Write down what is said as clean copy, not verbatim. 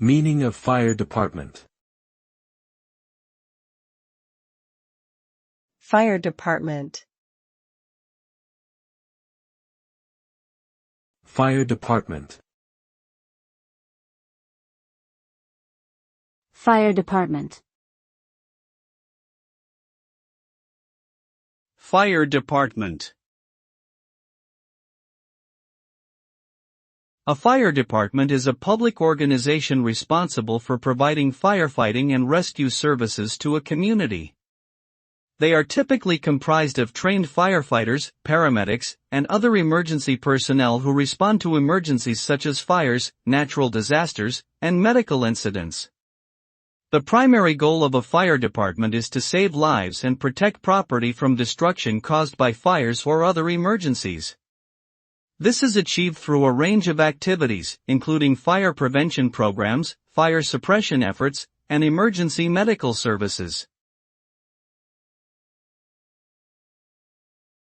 Meaning of fire department. Fire department. Fire department. Fire department. Fire department. A fire department is a public organization responsible for providing firefighting and rescue services to a community. They are typically comprised of trained firefighters, paramedics, and other emergency personnel who respond to emergencies such as fires, natural disasters, and medical incidents. The primary goal of a fire department is to save lives and protect property from destruction caused by fires or other emergencies. This is achieved through a range of activities, including fire prevention programs, fire suppression efforts, and emergency medical services.